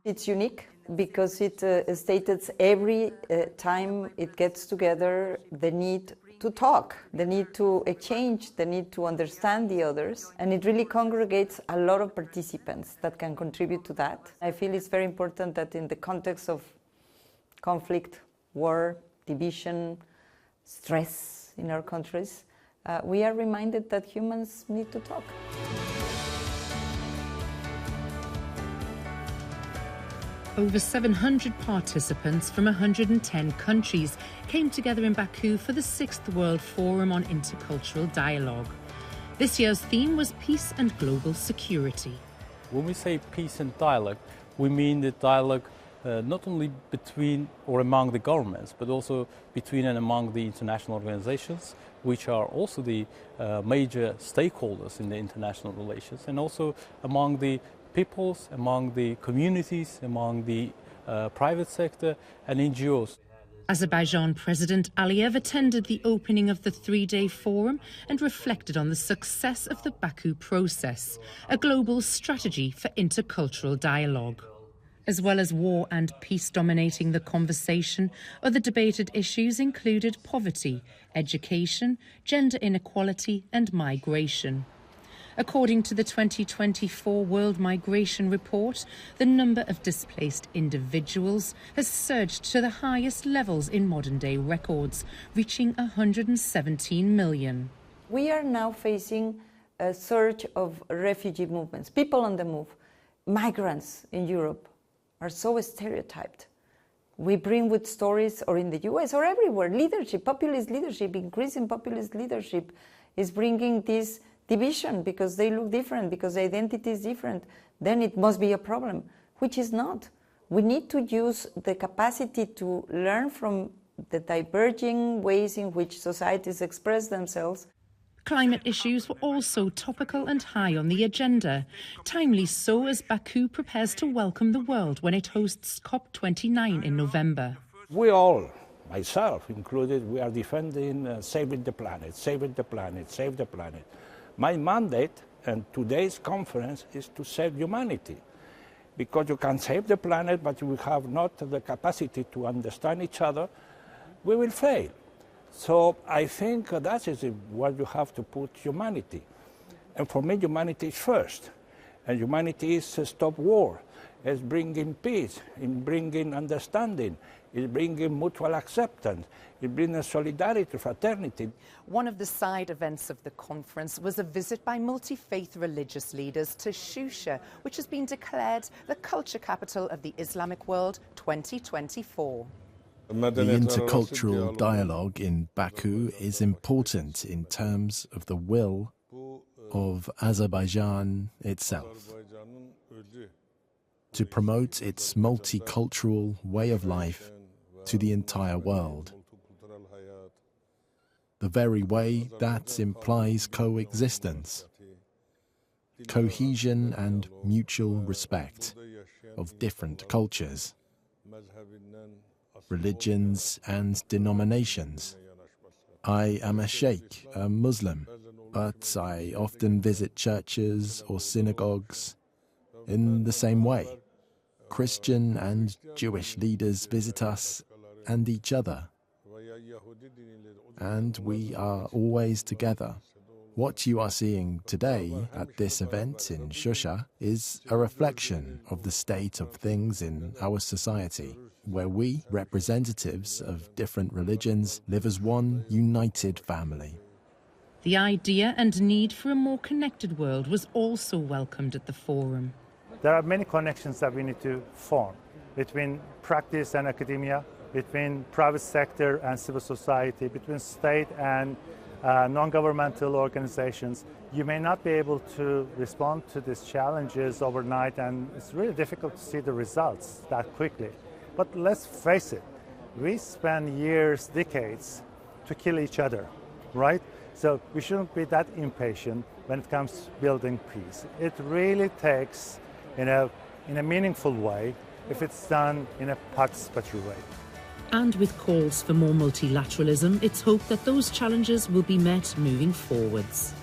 It's unique because it states every time it gets together the need to talk, the need to exchange, the need to understand the others, and it really congregates a lot of participants that can contribute to that. I feel it's very important that in the context of conflict, war, division, stress in our countries, we are reminded that humans need to talk. Over 700 participants from 110 countries came together in Baku for the 6th World Forum on Intercultural Dialogue. This year's theme was Peace and Global Security. When we say peace and dialogue, we mean the dialogue not only between or among the governments, but also between and among the international organizations, which are also the major stakeholders in the international relations, and also among the peoples, among the communities, among the private sector and NGOs. Azerbaijan President Aliyev attended the opening of the 3-day forum and reflected on the success of the Baku process, a global strategy for intercultural dialogue. As well as war and peace dominating the conversation, other debated issues included poverty, education, gender inequality and migration. According to the 2024 World Migration Report, the number of displaced individuals has surged to the highest levels in modern-day records, reaching 117 million. We are now facing a surge of refugee movements, people on the move. Migrants in Europe are so stereotyped. We bring with stories, or in the US or everywhere, leadership, populist leadership, increasing populist leadership is bringing this division because they look different, because identity is different. Then it must be a problem, which is not. We need to use the capacity to learn from the diverging ways in which societies express themselves. Climate issues were also topical and high on the agenda, timely so as Baku prepares to welcome the world when it hosts COP29 in November. We all, myself included, we are defending saving the planet, saving the planet, save the planet. My mandate and today's conference is to save humanity, because you can save the planet, but you have not the capacity to understand each other, we will fail. So I think that is where you have to put humanity. And for me, humanity is first. And humanity is stop war, is bringing peace, in bringing understanding, is bringing mutual acceptance, is bringing solidarity, fraternity. One of the side events of the conference was a visit by multi-faith religious leaders to Shusha, which has been declared the culture capital of the Islamic world 2024. The intercultural dialogue in Baku is important in terms of the will of Azerbaijan itself to promote its multicultural way of life to the entire world. The very way that implies coexistence, cohesion and mutual respect of different cultures, religions and denominations. I am a sheikh, a Muslim, but I often visit churches or synagogues in the same way. Christian and Jewish leaders visit us and each other, and we are always together. What you are seeing today at this event in Shusha is a reflection of the state of things in our society, where we, representatives of different religions, live as one united family. The idea and need for a more connected world was also welcomed at the forum. There are many connections that we need to form between practice and academia, between private sector and civil society, between state and non-governmental organizations. You may not be able to respond to these challenges overnight, and it's really difficult to see the results that quickly. But let's face it, we spend years, decades to kill each other, right? So we shouldn't be that impatient when it comes to building peace. It really takes, in a meaningful way, if it's done in a participatory way. And with calls for more multilateralism, it's hoped that those challenges will be met moving forwards.